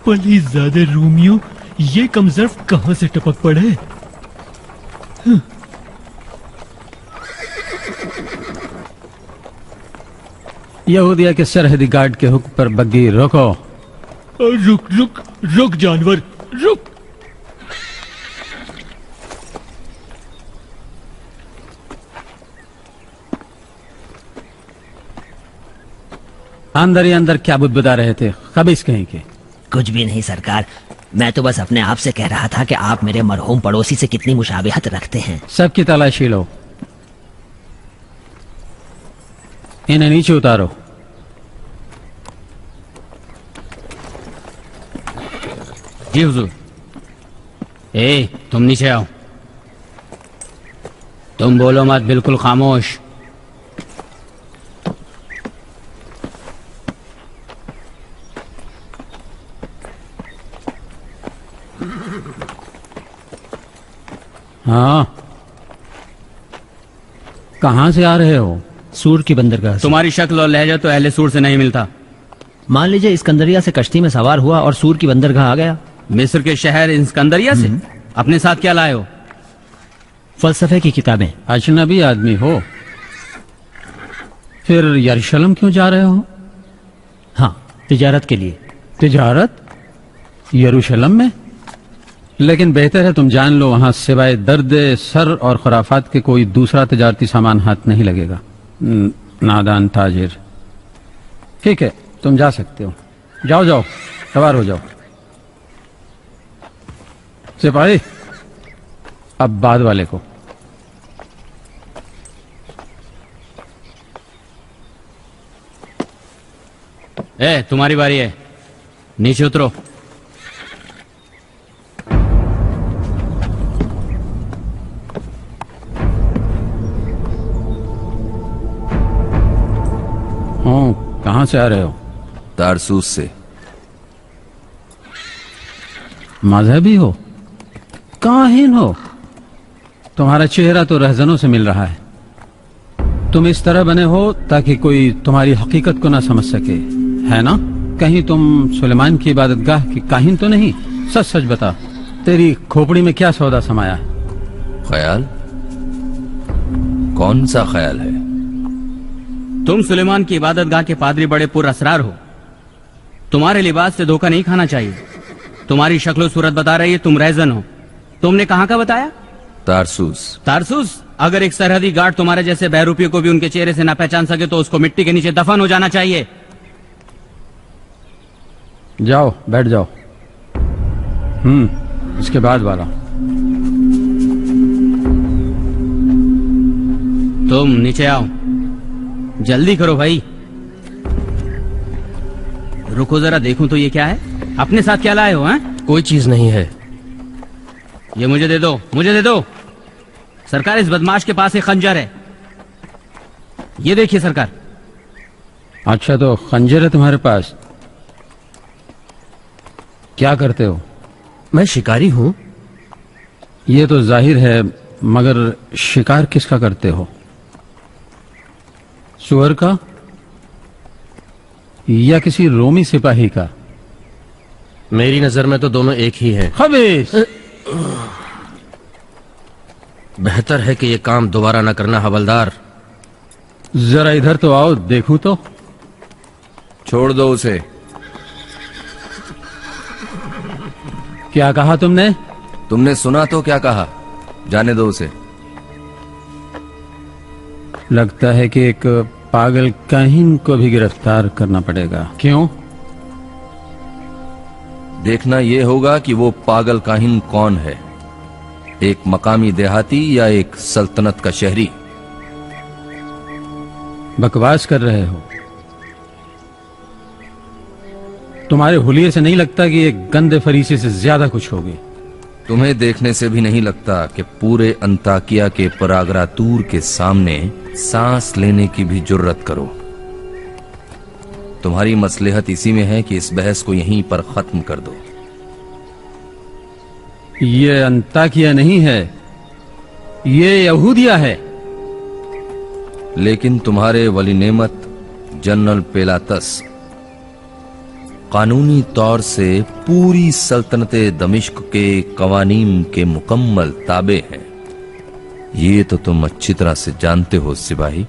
पलीज़ादे Rumion, ये कमजर्फ कहां से टपक पड़े? यहूदिया के सरहदी गार्ड के हुक्म पर बग्गी रोको। रुक रुक रुक जानवर, रुक। अंदर ही अंदर क्या बुदबुदा रहे थे खबीस कहीं के? कुछ भी नहीं सरकार, मैं तो बस अपने आप से कह रहा था कि आप मेरे मरहूम पड़ोसी से कितनी मुशाबिहत रखते हैं। सबकी तलाशी लो, इन्हें नीचे उतारो। जी हुजूर। तुम नीचे आओ। तुम बोलो मत, बिल्कुल खामोश। हाँ, कहाँ से आ रहे हो? सूर की बंदरगाह से। तुम्हारी शक्ल और लहजा तो अहले सूर से नहीं मिलता। मान लीजिए इस्कंदरिया से कश्ती में सवार हुआ और सूर की बंदरगाह आ गया। मिस्र के शहर इस्कंदरिया से? अपने साथ क्या लाए हो? फलसफे की किताबें। अजनबी आदमी हो, फिर यरूशलेम क्यों जा रहे हो? हाँ, तिजारत के लिए। तिजारत? यरूशलेम में? लेकिन बेहतर है तुम जान लो, वहां सिवाय दर्द सर और खुराफात के कोई दूसरा तिजारती सामान हाथ नहीं लगेगा। नादान ताजिर। ठीक है, तुम जा सकते हो। जाओ जाओ, सवार हो जाओ। सिपाही, अब बाद वाले को। तुम्हारी बारी है, नीचे उतरो। कहां से आ रहे हो? तारसूस से। मजहबी हो, काहिन हो? तुम्हारा चेहरा तो रहजनों से मिल रहा है। तुम इस तरह बने हो ताकि कोई तुम्हारी हकीकत को ना समझ सके, है ना? कहीं तुम सुलेमान की इबादतगाह की काहिन तो नहीं? सच सच बता, तेरी खोपड़ी में क्या सौदा समाया है? ख्याल? कौन सा ख्याल है? तुम सुलेमान की इबादतगाह के पादरी बड़े पुरअसरार हो। तुम्हारे लिबास से धोखा नहीं खाना चाहिए। तुम्हारी शक्ल सूरत बता रही है तुम रहजन हो। तुमने कहां का बताया? तारसूस। तारसूस? अगर एक सरहदी गार्ड तुम्हारे जैसे बहरूपियों को भी उनके चेहरे से ना पहचान सके तो उसको मिट्टी के नीचे दफन हो जाना चाहिए। जाओ, बैठ जाओ। इसके बाद वाला। तुम नीचे आओ, जल्दी करो भाई। रुको जरा, देखूं तो ये क्या है? अपने साथ क्या लाए हो? हैं? कोई चीज नहीं है। ये मुझे दे दो, मुझे दे दो। सरकार, इस बदमाश के पास एक खंजर है। ये देखिए सरकार। अच्छा, तो खंजर है तुम्हारे पास? क्या करते हो? मैं शिकारी हूं। ये तो जाहिर है, मगर शिकार किसका करते हो? सुअर का या किसी रोमी सिपाही का? मेरी नजर में तो दोनों एक ही हैं। खबीस! बेहतर है कि ये काम दोबारा न करना हवलदार। जरा इधर तो आओ, देखूं तो। छोड़ दो उसे। क्या कहा तुमने? तुमने सुना तो क्या कहा? जाने दो उसे। लगता है कि एक पागल काहिन को भी गिरफ्तार करना पड़ेगा। क्यों? देखना यह होगा कि वो पागल काहिन कौन है, एक मकामी देहाती या एक सल्तनत का शहरी। बकवास कर रहे हो। तुम्हारे हुलिये से नहीं लगता कि एक गंदे फरीसे से ज्यादा कुछ होगी। तुम्हें देखने से भी नहीं लगता कि पूरे अंताकिया के परागरातूर के सामने सांस लेने की भी जुर्रत करो। तुम्हारी मसलहत इसी में है कि इस बहस को यहीं पर खत्म कर दो। ये अंताकिया नहीं है, ये यहूदिया है। लेकिन तुम्हारे वली नेमत जनरल पेलातस कानूनी तौर से पूरी सल्तनते दमिश्क के कवानीन के मुकम्मल ताबे हैं। ये तो तुम अच्छी तरह से जानते हो सिपाही।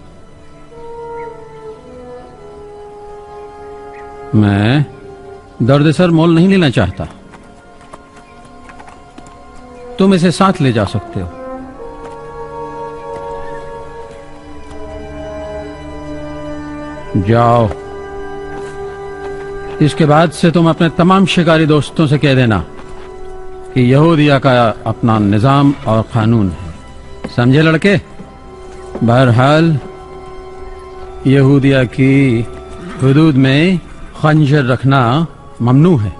मैं दर्द-ए-सर मोल नहीं लेना चाहता। तुम इसे साथ ले जा सकते हो। जाओ। इसके बाद से तुम अपने तमाम शिकारी दोस्तों से कह देना कि यहूदिया का अपना निजाम और कानून है। समझे लड़के? बहरहाल यहूदिया की हुदूद में खंजर रखना ममनू है।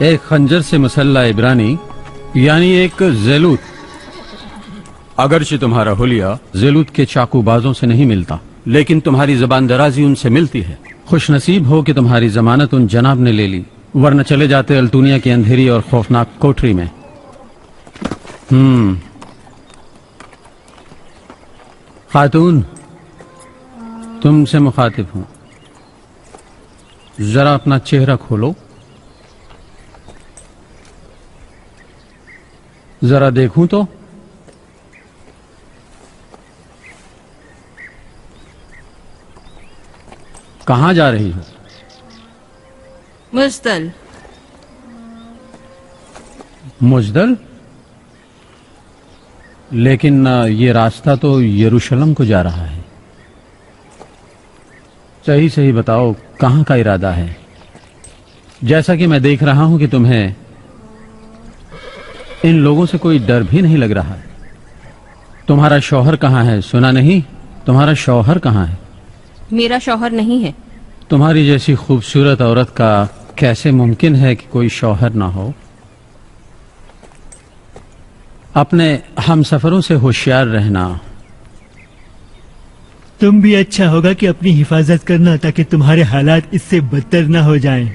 एक खंजर से मुसल्ला इब्रानी यानी एक ज़ेलूत, अगरचे तुम्हारा हुलिया ज़ेलूत के चाकूबाजों से नहीं मिलता, लेकिन तुम्हारी जबान दराजी उनसे मिलती है। खुशनसीब हो कि तुम्हारी जमानत उन जनाब ने ले ली, वरना चले जाते अल्तुनिया की अंधेरी और खौफनाक कोठरी में। खातून, तुमसे मुखातिब हूं। जरा अपना चेहरा खोलो, जरा देखूं तो। कहां जा रही हो? मुज्दल। मुज्दल? लेकिन ये रास्ता तो यरूशलेम को जा रहा है। सही सही बताओ, कहां का इरादा है? जैसा कि मैं देख रहा हूं कि तुम्हें इन लोगों से कोई डर भी नहीं लग रहा है। तुम्हारा शौहर कहां है? सुना नहीं, तुम्हारा शौहर कहां है? मेरा शौहर नहीं है। तुम्हारी जैसी खूबसूरत औरत का कैसे मुमकिन है कि कोई शौहर ना हो? अपने हमसफरों से होशियार रहना। तुम भी अच्छा होगा कि अपनी हिफाजत करना, ताकि तुम्हारे हालात इससे बदतर ना हो जाएं।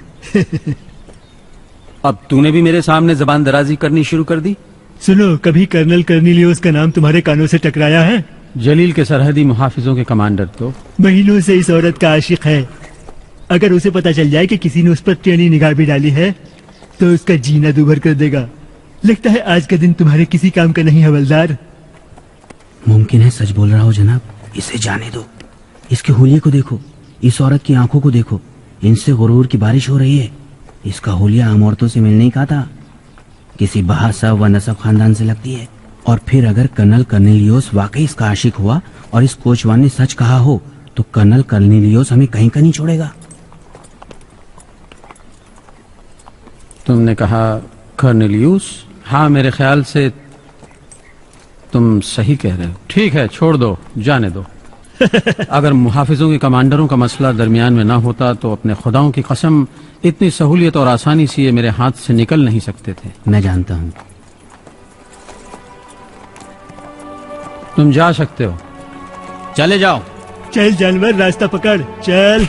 अब तूने भी मेरे सामने जबान दराजी करनी शुरू कर दी। सुनो, कभी कर्नल कर्निलियोस का नाम तुम्हारे कानों से टकराया है? जलील के सरहदी मुहाफिजों के कमांडर तो महीनों से इस औरत का आशिक है। अगर उसे पता चल जाए कि किसी ने उस पर टेढ़ी निगाह भी डाली है तो उसका जीना दूभर कर देगा। लगता है आज का दिन तुम्हारे किसी काम का नहीं, हवलदार। मुमकिन है सच बोल रहा हो जनाब। इसे जाने दो। इसके हुलिये को देखो, इस औरत की आंखों को देखो, इनसे गुरूर की बारिश हो रही है। इसका हुलिया आम औरतों से मिल नहीं कहा था, किसी बहासब व नसब खानदान से लगती है। और फिर अगर कर्नल कर्नेलियोस वाकई इसका आशिक हुआ और इस कोचवान ने सच कहा हो तो कर्नल कर्नेलियोस हमें कहीं का नहीं छोड़ेगा। तुमने कहा कर्नेलियोस? हाँ, मेरे ख्याल से तुम सही कह रहे हो। ठीक है, छोड़ दो, जाने दो। अगर मुहाफिजों के कमांडरों का मसला दरमियान में ना होता तो अपने खुदाओं की कसम इतनी सहूलियत और आसानी से ये मेरे हाथ से निकल नहीं सकते थे। मैं जानता हूँ। तुम जा सकते हो। चले जाओ। चल जानवर, रास्ता पकड़, चल।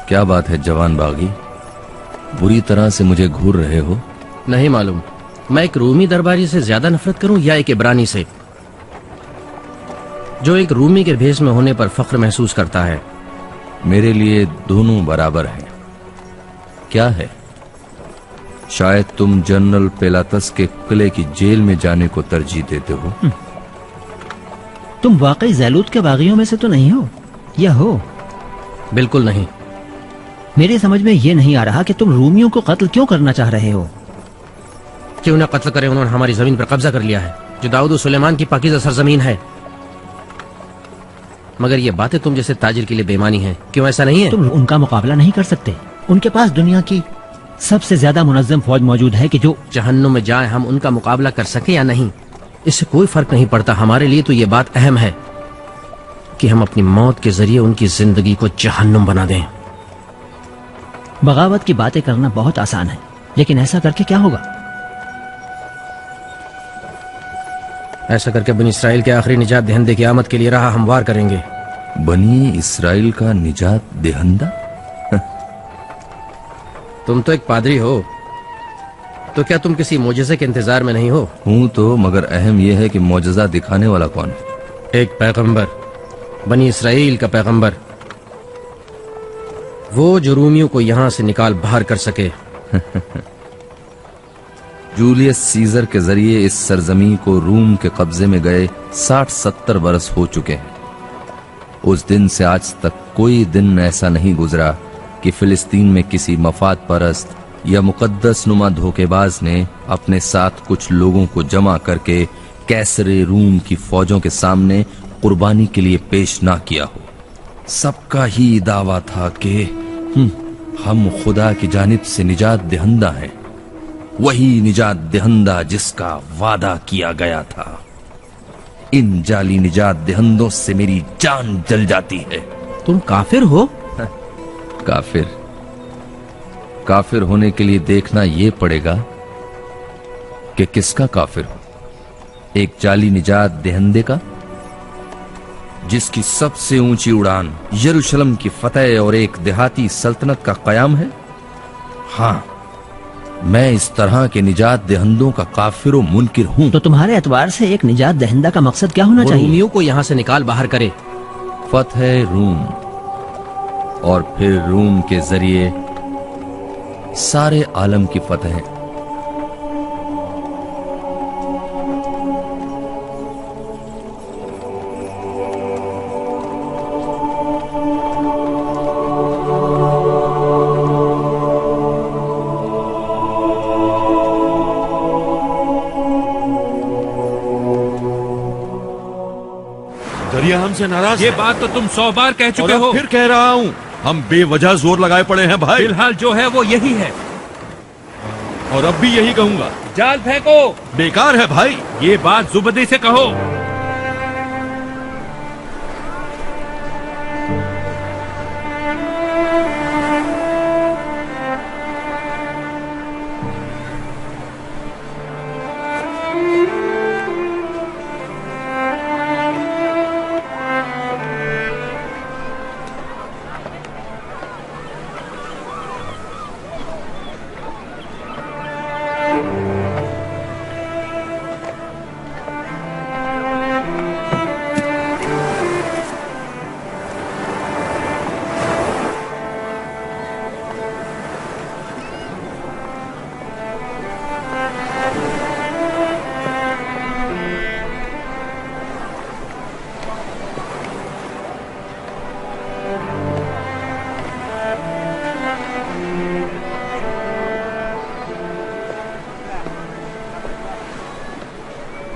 क्या बात है जवान बागी, बुरी तरह से मुझे घूर रहे हो? नहीं मालूम, मैं एक रूमी दरबारी से ज्यादा नफरत करूं या एक इब्रानी से, जो एक रूमी के भेष में होने पर फख्र महसूस करता है। मेरे लिए दोनों बराबर हैं। क्या है? शायद तुम जनरल पेलातस के किले की जेल में जाने को तरजीह देते हो। तुम वाकई ज़ैलूत के बागियों में से तो नहीं हो, या हो? बिल्कुल नहीं। मेरी समझ में ये नहीं आ रहा कि तुम रूमियों को कत्ल क्यों करना चाह रहे हो। क्यों ना कत्ल करें, उन्होंने हमारी जमीन पर कब्जा कर लिया है, जो दाऊद और सुलेमान की पाकीज़ा सरजमीन है। मगर ये बातें तुम जैसे ताजिर के लिए बेईमानी है। क्यों ऐसा नहीं है? तुम उनका मुकाबला नहीं कर सकते। उनके पास दुनिया की सबसे ज्यादा मुनज्जम फौज मौजूद है कि जो जहन्नुम में जाए, हम उनका मुकाबला कर सके या नहीं, इससे कोई फर्क नहीं पड़ता। हमारे लिए तो ये बात अहम है कि हम अपनी मौत के जरिए उनकी जिंदगी को जहन्नुम बना दें। बगावत की बातें करना बहुत आसान है, लेकिन ऐसा करके क्या होगा? ऐसा करके बनी इसराइल के आखिरी निजात दहिंदे की आमद के लिए राह हमवार करेंगे। बनी इसराइल का निजात दहिंदा? तुम तो एक पादरी हो, तो क्या तुम किसी मोजज़े के इंतजार में नहीं हो? हूं तो, मगर अहम यह है कि मौजज़ा दिखाने वाला कौन है? एक पैगंबर, बनी इसराइल का पैगंबर, वो जो रोमियों को यहां से निकाल बाहर कर सके। जूलियस सीजर के जरिए इस सरजमी को रूम के कब्जे में गए 60-70 बरस हो चुके हैं। उस दिन से आज तक कोई दिन ऐसा नहीं गुजरा कि फिलिस्तीन में किसी मफाद परस्त या मुकद्दस नुमा धोखेबाज ने अपने साथ कुछ लोगों को जमा करके कैसरे रूम की फौजों के सामने कुर्बानी के लिए पेश ना किया हो। सबका ही दावा था कि हम खुदा की जानिब से निजात दहिंदा हैं, वही निजात दहिंदा जिसका वादा किया गया था। इन जाली निजात दहिंदों से मेरी जान जल जाती है। तुम काफिर हो? काफिर होने के लिए देखना यह पड़ेगा कि किसका काफिर हो। एक जाली निजात दहिंदे का, जिसकी सबसे ऊंची उड़ान यरूशलेम की फतेह और एक देहाती सल्तनत का कयाम है। हाँ, मैं इस तरह के निजात दहिंदों का काफिर व मुनकिर हूं। तो तुम्हारे एतबार से एक निजात दहिंदा का मकसद क्या होना वो चाहिए? रोमियों को यहां से निकाल बाहर करे। फतेह रूम, और फिर रूम के जरिए सारे आलम की फतेह। दरिया हमसे नाराज ये है। बात तो तुम 100 बार कह और चुके अब हो। फिर कह रहा हूँ, हम बेवजह जोर लगाए पड़े हैं भाई। फिलहाल जो है वो यही है। और अब भी यही कहूंगा, जाल फेंको। बेकार है भाई। ये बात जुबदी से कहो।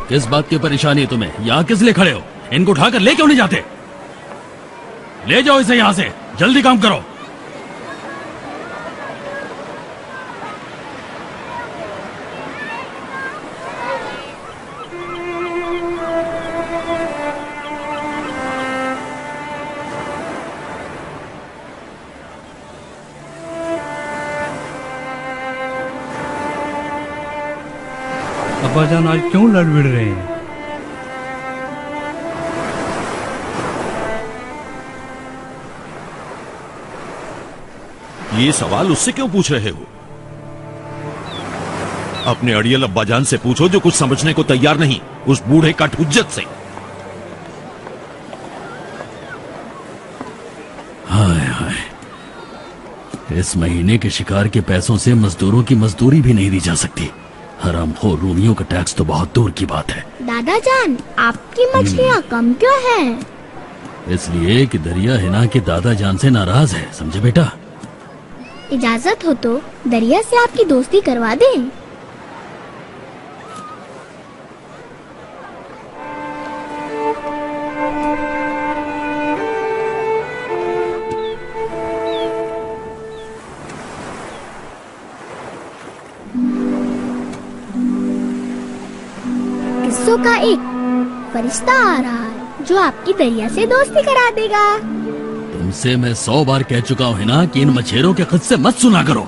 किस बात की परेशानी है तुम्हें? यहाँ किस लिए खड़े हो? इनको उठाकर ले क्यों नहीं जाते? ले जाओ इसे यहाँ से, जल्दी काम करो। अब्बाजान आज क्यों लड़बिड़ रहे हैं? ये सवाल उससे क्यों पूछ रहे हो? अपने अड़ियल अब्बाजान से पूछो जो कुछ समझने को तैयार नहीं, उस बूढ़े कट हुज्जत से। हाय हाय, इस महीने के शिकार के पैसों से मजदूरों की मजदूरी भी नहीं दी जा सकती। हरामखोर रोमियों का टैक्स तो बहुत दूर की बात है। दादा जान, आपकी मछलियाँ कम क्यों हैं? इसलिए कि दरिया हिना के दादा जान से नाराज है, समझे बेटा? इजाजत हो तो दरिया से आपकी दोस्ती करवा दें। किस्सों का एक फरिश्ता आ रहा है जो आपकी दरिया से दोस्ती करा देगा। तुमसे मैं 100 बार कह चुका हूँ ना कि इन मछेरों के किस्से मत सुना करो।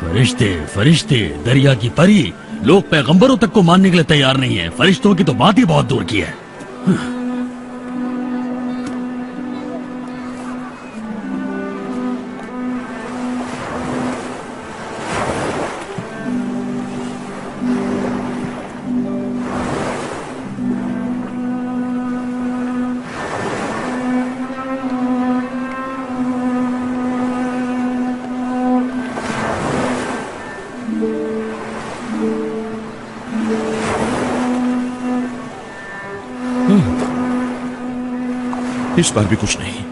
फरिश्ते फरिश्ते, दरिया की परी, लोग पैगंबरों तक को मानने के लिए तैयार नहीं है। फरिश्तों की तो बात ही बहुत दूर की है। इस बार भी कुछ नहीं।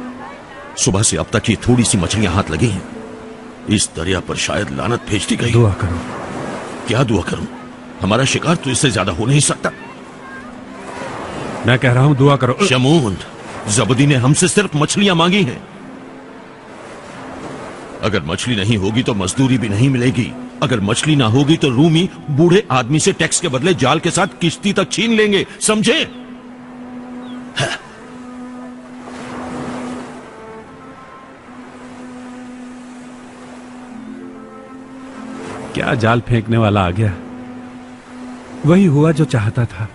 सुबह से अब तक ये थोड़ी सी मछलियां हाथ लगी हैं। इस दरिया पर शायद लानत भेज दी गई। दुआ करो। क्या दुआ करूं? हमारा शिकार तो इससे ज्यादा हो नहीं सकता। मैं कह रहा हूं दुआ करो। शमून, जबदी ने हमसे सिर्फ मछलियां मांगी हैं। अगर मछली नहीं होगी तो मजदूरी भी नहीं मिलेगी। अगर मछली ना होगी तो रूमी बूढ़े आदमी से टैक्स के बदले जाल के साथ किश्ती तक छीन लेंगे, समझे? क्या जाल फेंकने वाला आ गया। वही हुआ जो चाहता था।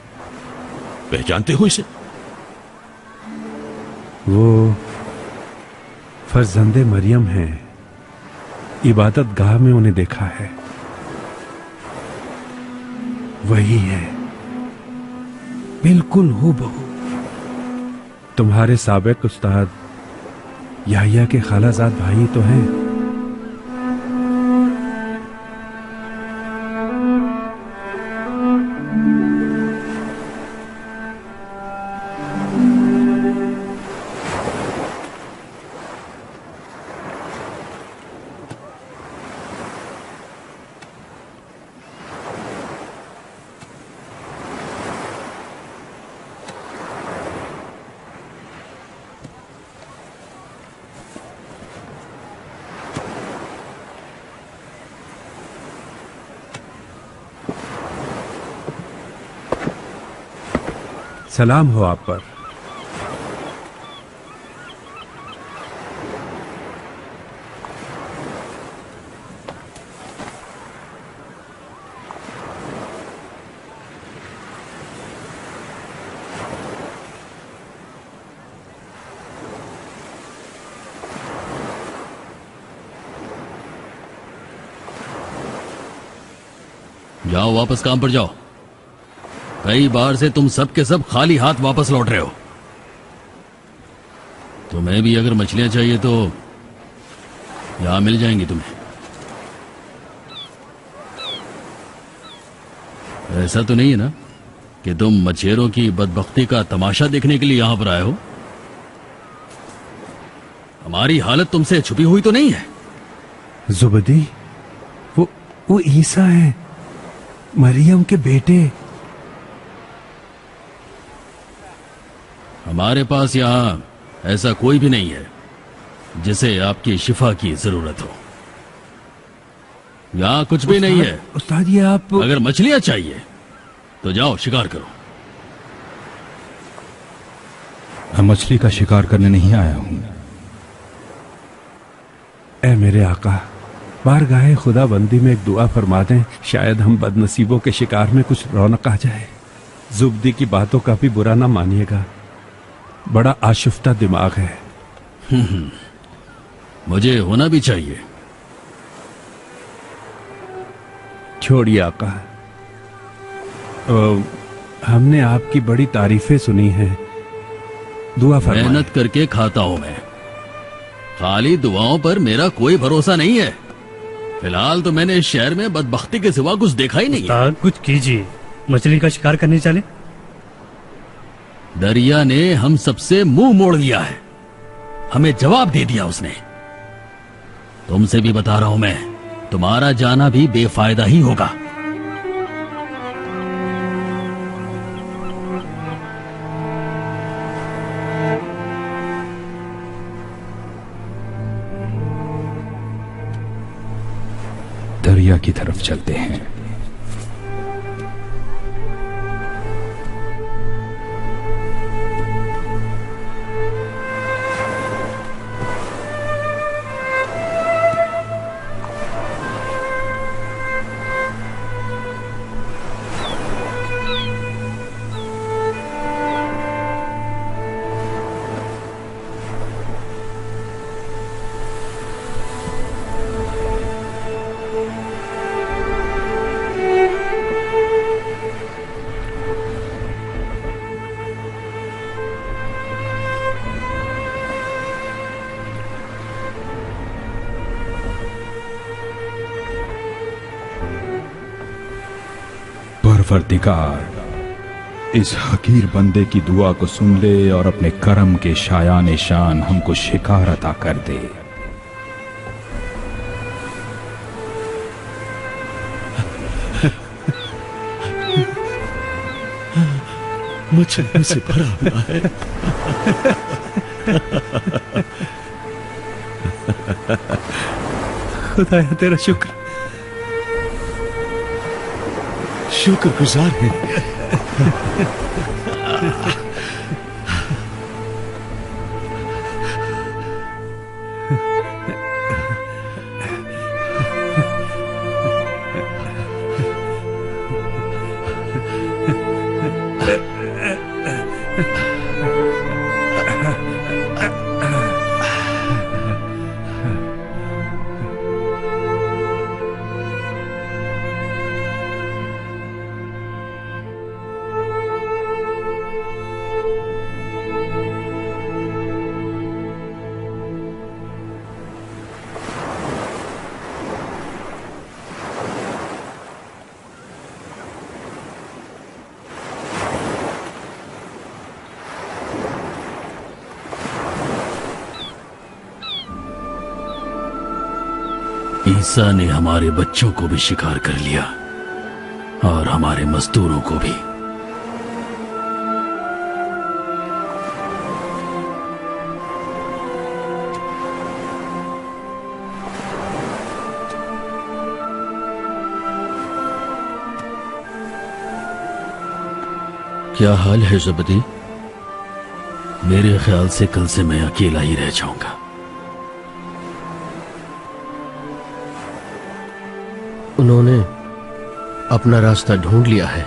पहचानते हो इसे? वो फर्जंदे मरियम हैं। इबादत गाह में उन्हें देखा है। वही है, बिल्कुल हूबहू। तुम्हारे साबिक उस्ताद याहिया के खालाजाद भाई तो हैं। सलाम हो आप पर। जाओ वापस काम पर जाओ। कई बार से तुम सब के सब खाली हाथ वापस लौट रहे हो। तुम्हें भी अगर मछलियां चाहिए तो यहां मिल जाएंगी तुम्हें। ऐसा तो नहीं है ना कि तुम मछेरों की बदबख्ती का तमाशा देखने के लिए यहां पर आए हो? हमारी हालत तुमसे छुपी हुई तो नहीं है? जुबदी, वो ईसा है, मरियम के बेटे। हमारे पास यहां ऐसा कोई भी नहीं है जिसे आपकी शिफा की जरूरत हो। यहां कुछ भी नहीं है। उस्ताद, ये आप अगर मछलियां चाहिए तो जाओ शिकार करो। मैं मछली का शिकार करने नहीं आया हूं। ए मेरे आका, बारगाहे खुदा बंदी में एक दुआ फरमा दें, शायद हम बदनसीबों के शिकार में कुछ रौनक आ जाए। जुबदी की बातों का भी बुरा ना मानिएगा, बड़ा आशिफ्ता दिमाग है। मुझे होना भी चाहिए। छोड़िए आका, हमने आपकी बड़ी तारीफें सुनी हैं। दुआ फरमाएं। मेहनत करके खाता हूं मैं, खाली दुआओं पर मेरा कोई भरोसा नहीं है। फिलहाल तो मैंने इस शहर में बदबख्ती के सिवा कुछ देखा ही नहीं है। कुछ कीजिए, मछली का शिकार करने चले। दरिया ने हम सबसे मुंह मोड़ लिया है, हमें जवाब दे दिया उसने। तुमसे भी बता रहा हूं मैं, तुम्हारा जाना भी बेफायदा ही होगा। दरिया की तरफ चलते हैं। परवरदिगार, इस हकीर बंदे की दुआ को सुन ले और अपने करम के शायान शान हमको शिकार अता कर दे। मछलियों से भरा हुआ है। खुदाया तेरा शुक्र, शुक्रगुजार है। ईसा ने हमारे बच्चों को भी शिकार कर लिया और हमारे मजदूरों को भी। क्या हाल है ज़बदी? मेरे ख्याल से कल से मैं अकेला ही रह जाऊंगा। उन्होंने अपना रास्ता ढूंढ लिया है।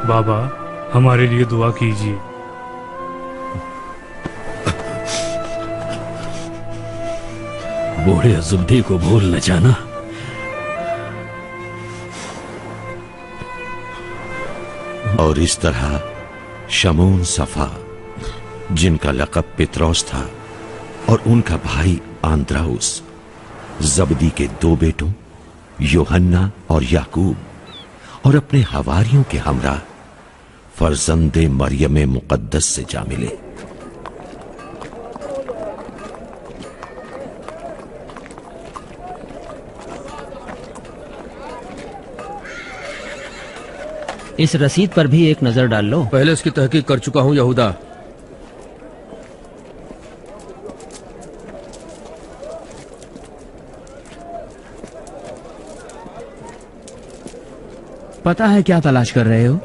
बाबा, हमारे लिए दुआ कीजिए। बूढ़े ज़ुब्दी को भूल न जाना। और इस तरह शमून सफा, जिनका लक़ब पित्रोस था, और उनका भाई आंद्राउस, जबदी के 2 बेटों यूहन्ना और याकूब, और अपने हवारियों के हमरा फर्जंदे मरियम मुक़द्दस से जा मिले। इस रसीद पर भी एक नजर डाल लो। पहले इसकी तहकीक कर चुका हूं यहूदा। पता है क्या तलाश कर रहे हो?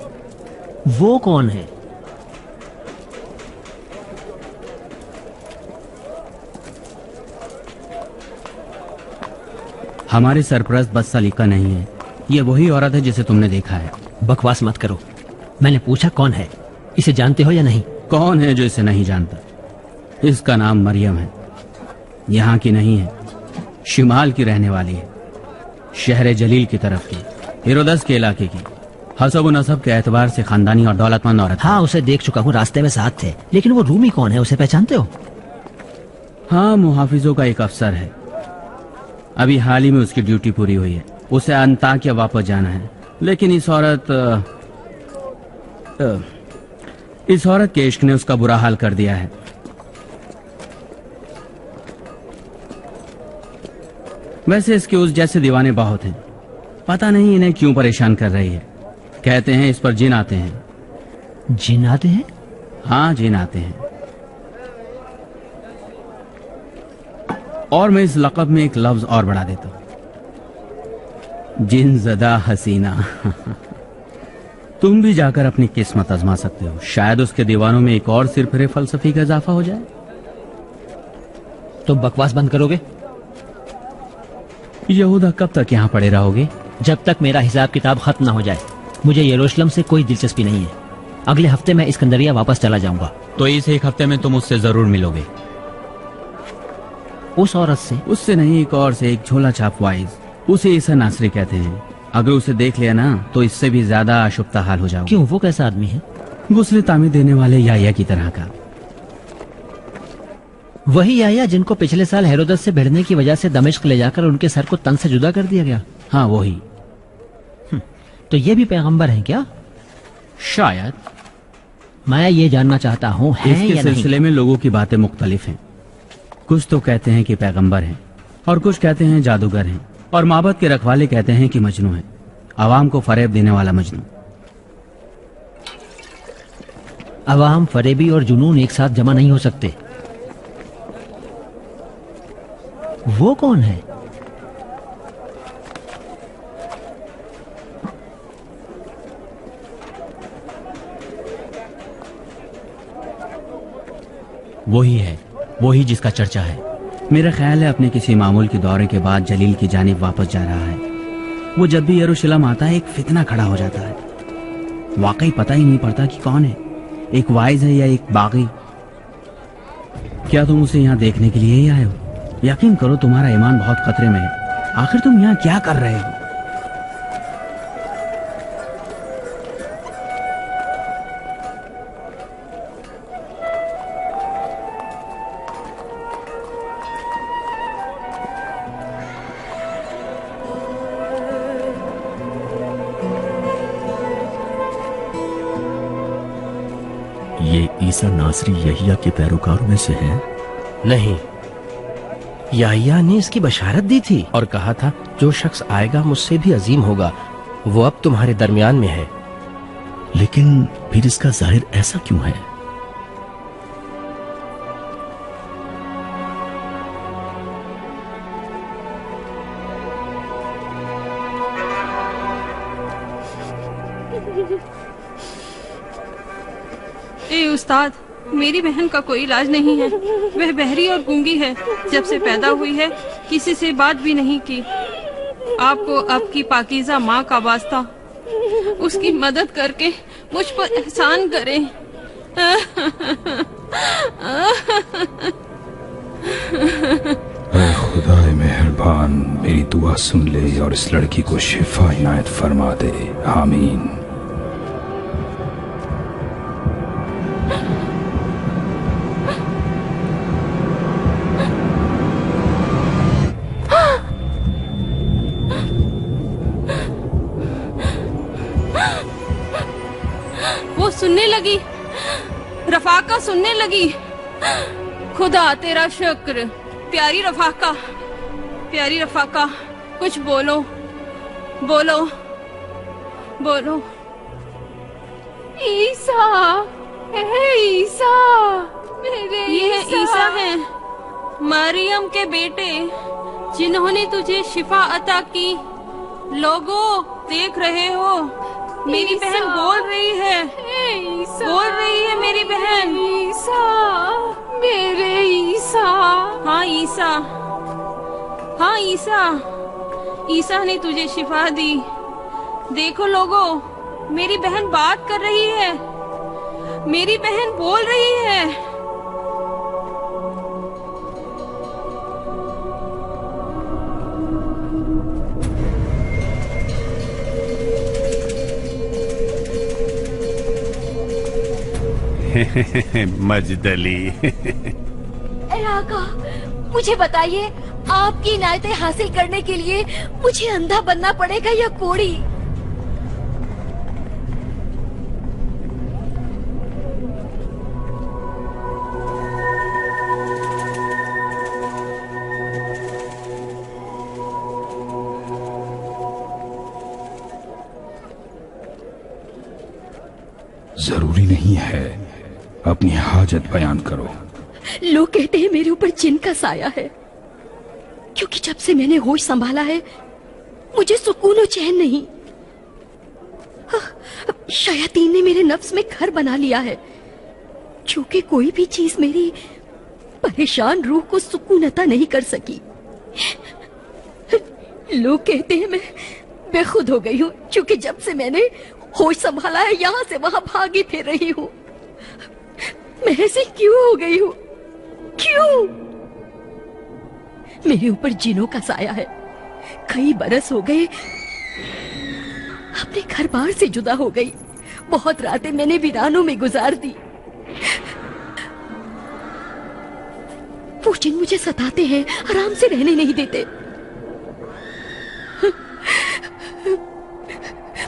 वो कौन है? हमारी सरपरस्त बस सलीका नहीं है। ये वही औरत है जिसे तुमने देखा है। बकवास मत करो। मैंने पूछा कौन है, इसे जानते हो या नहीं? कौन है जो इसे नहीं जानता? इसका नाम मरियम है। यहाँ की नहीं है, शिमाल की रहने वाली है, शहर जलील की तरफ की, हेरोदस के इलाके की। हसब नसब के एतबार से खानदानी और दौलतमंद औरत। हाँ, उसे देख चुका हूँ, रास्ते में साथ थे। लेकिन वो रूमी कौन है, उसे पहचानते हो? हाँ, मुहाफिजों का एक अफसर है। अभी हाल ही में उसकी ड्यूटी पूरी हुई है। उसे अंताकिया वापस जाना है। लेकिन इस औरत के इश्क ने उसका बुरा हाल कर दिया है। वैसे इसके उस जैसे दीवाने बहुत हैं। पता नहीं इन्हें क्यों परेशान कर रही है। कहते हैं इस पर जिन आते हैं। जिन आते हैं? हाँ, जिन आते हैं। और मैं इस लक़ब में एक लफ्ज और बढ़ा देता हूं, जिन ज़दा हसीना। तुम भी जाकर अपनी किस्मत आजमा सकते हो। शायद उसके दीवानों में एक और सिरफिरे फलसफी का इजाफा हो जाए। तुम बकवास बंद करोगे? यहूदा, कब तक यहाँ पड़े रहोगे? जब तक मेरा हिसाब किताब खत्म ना हो जाए। मुझे यरूशलेम से कोई दिलचस्पी नहीं है। अगले हफ्ते मैं इस्कंदरिया वापस चला जाऊंगा। तो इस एक हफ्ते में तुम उससे जरूर मिलोगे। उस औरत से? उससे नहीं, एक और से, एक झोला छाप वाइज। उसे ईसा नासरी कहते हैं। अगर उसे देख लिया ना तो इससे भी ज्यादा अशुभता हाल हो जाओगे। क्यों, वो कैसा आदमी है? गुस्ले तामीर देने वाले याया की तरह का। वही याया जिनको पिछले साल हेरोदस से भिड़ने की वजह से दमिश्क ले जाकर उनके सर को तन से जुदा कर दिया गया। हाँ वही। तो ये भी पैगंबर हैं क्या? शायद। मैं ये जानना चाहता हूँ है इसके या सिलसिले नहीं? में लोगों की बातें मुख्तलिफ हैं। कुछ तो कहते हैं कि पैगंबर हैं और कुछ कहते हैं जादूगर हैं और माबद के रखवाले कहते हैं कि मजनू है, आवाम को फरेब देने वाला मजनू। अवाम, फरेबी और जुनून एक साथ जमा नहीं हो सकते। वो कौन है? वही है, वही जिसका चर्चा है। मेरा ख्याल है अपने किसी मामूल के दौरे के बाद जलील की जानिब वापस जा रहा है। वो जब भी यरूशलेम आता है एक फितना खड़ा हो जाता है। वाकई पता ही नहीं पड़ता कि कौन है, एक वाइज है या एक बागी। क्या तुम उसे यहाँ देखने के लिए ही आए हो? यकीन करो तुम्हारा ईमान बहुत खतरे में है। आखिर तुम यहाँ क्या कर रहे हो? ये ईसा नासरी यहिया के पैरोकारों में से है? नहीं, याहिया ने इसकी बशारत दी थी और कहा था जो शख्स आएगा मुझसे भी अजीम होगा, वो अब तुम्हारे दरमियान में है। लेकिन फिर इसका जाहिर ऐसा क्यों है? ए उस्ताद, मेरी बहन का कोई इलाज नहीं है। वह बहरी और गूंगी है। जब से पैदा हुई है किसी से बात भी नहीं की। आपको आपकी पाकीज़ा माँ का वास्ता उसकी मदद करके मुझ पर एहसान करें। ऐ खुदाए मेहरबान, मेरी दुआ सुन ले और इस लड़की को शिफा इनायत फरमा दे। आमीन। वो सुनने लगी, रफाका सुनने लगी। खुदा तेरा शुक्र। प्यारी रफाका, प्यारी रफाका, कुछ बोलो, बोलो, बोलो। ईसा, ईसा, मेरे ये ईसा है, मरियम के बेटे, जिन्होंने तुझे शिफा अता की। लोगों देख रहे हो, मेरी बहन बोल रही है, बोल रही है मेरी बहन। ईसा, मेरे ईसा। हाँ ईसा, हाँ ईसा, ईसा ने तुझे शिफा दी। देखो लोगों, मेरी बहन बात कर रही है, मेरी बहन बोल रही है। मजदली। ए आका, मुझे बताइए, आपकी इनायतें हासिल करने के लिए मुझे अंधा बनना पड़ेगा या कोड़ी? जरूरी नहीं है, अपनी हाजत बयान करो। लोग कहते हैं मेरे ऊपर जिन का साया है, क्योंकि जब से मैंने होश संभाला है मुझे सुकून और चैन नहीं। शयातीन ने मेरे नफ्स में घर बना लिया है, क्योंकि कोई भी चीज मेरी परेशान रूह को सुकून अता नहीं कर सकी। लोग कहते हैं मैं बेखुद हो गई हूँ, क्योंकि जब से मैंने होश संभाला है यहाँ से वहां भागी फिर रही हूँ। मैं ऐसी क्यों हो गई हूँ? क्यों? मेरे ऊपर जिनों का साया है। कई बरस हो गए अपने घर बार से जुदा हो गई। बहुत रातें मैंने वीरानों में गुजार दी। वो जिन मुझे सताते हैं, आराम से रहने नहीं देते।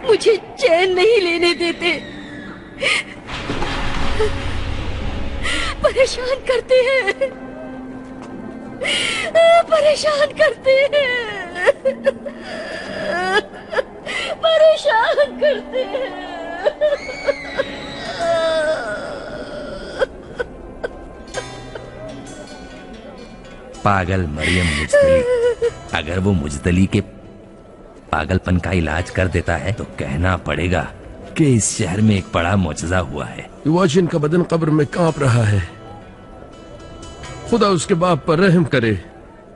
मुझे चैन नहीं लेने देते, परेशान करते हैं, परेशान करते हैं, परेशान करते हैं। पागल मरियम मुजतली, अगर वो मुजतली के पागलपन का इलाज कर देता है तो कहना पड़ेगा कि इस शहर में एक बड़ा मुअजिजा हुआ है। युवाचिन का बदन कब्र में कांप रहा है। खुदा उसके बाप पर रहम करे,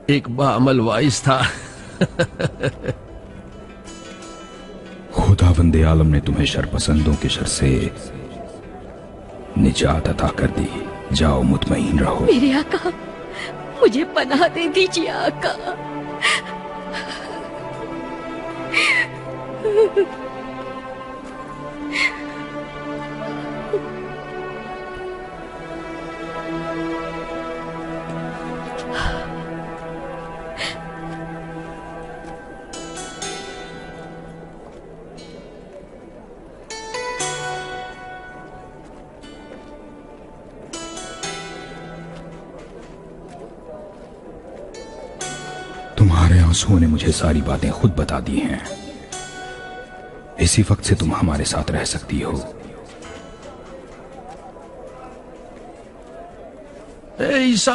एक बाअमल वाइस था। खुदावंदे आलम ने तुम्हें शरपसंदों के शर से निजात अता कर दी। जाओ, मुतमईन रहो। मेरे आका, मुझे पनाह दे दीजिए आका। तुम्हारे आंसुओं ने मुझे सारी बातें खुद बता दी हैं। इसी वक्त से तुम हमारे साथ रह सकती हो। ए ईसा,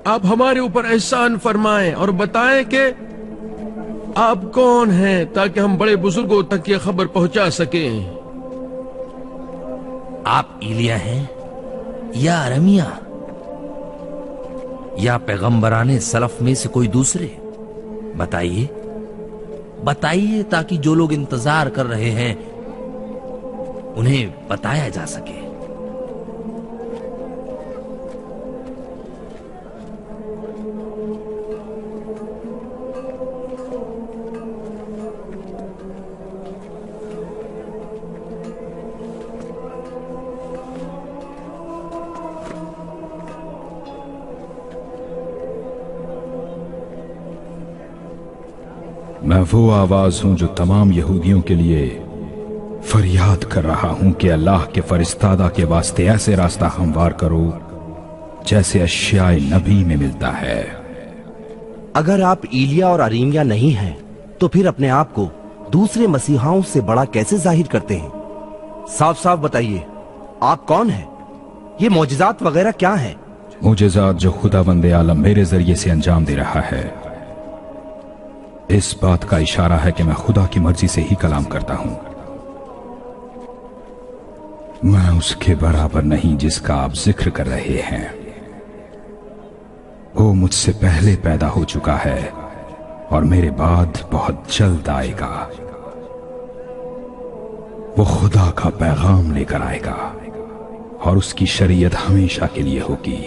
आप हमारे ऊपर एहसान फरमाएं और बताएं कि आप कौन हैं, ताकि हम बड़े बुजुर्गों तक ये खबर पहुंचा सकें। आप इलिया हैं या अरमिया या पैगंबराने सलफ में से कोई दूसरे? बताइए, बताइए, ताकि जो लोग इंतजार कर रहे हैं उन्हें बताया जा सके। मैं वो आवाज हूं जो तमाम यहूदियों के लिए फरियाद कर रहा हूं कि अल्लाह के फरिश्तादा के वास्ते ऐसे रास्ता हमवार करो जैसे अश्याए नबी में मिलता है। अगर आप इलिया और अरीमिया नहीं हैं, तो फिर अपने आप को दूसरे मसीहाओं से बड़ा कैसे जाहिर करते हैं? साफ साफ बताइए, आप कौन हैं? ये मौजिजात वगैरह क्या हैं? मुजज़ात जो खुदावंदे आलम मेरे जरिए से अंजाम दे रहा है, इस बात का इशारा है कि मैं खुदा की मर्जी से ही कलाम करता हूं। मैं उसके बराबर नहीं जिसका आप जिक्र कर रहे हैं। वो मुझसे पहले पैदा हो चुका है और मेरे बाद बहुत जल्द आएगा। वो खुदा का पैगाम लेकर आएगा और उसकी शरीयत हमेशा के लिए होगी।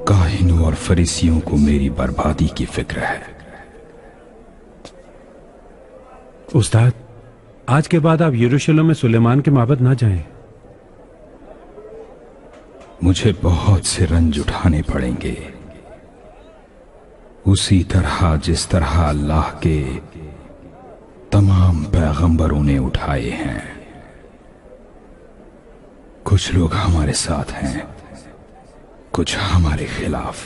काहिनों और फरीसियों को मेरी बर्बादी की फिक्र है। उस्ताद, आज के बाद आप यरूशलेम में सुलेमान के माबद ना जाएं। मुझे बहुत से रंज उठाने पड़ेंगे, उसी तरह जिस तरह अल्लाह के तमाम पैगंबरों ने उठाए हैं। कुछ लोग हमारे साथ हैं, कुछ हमारे खिलाफ।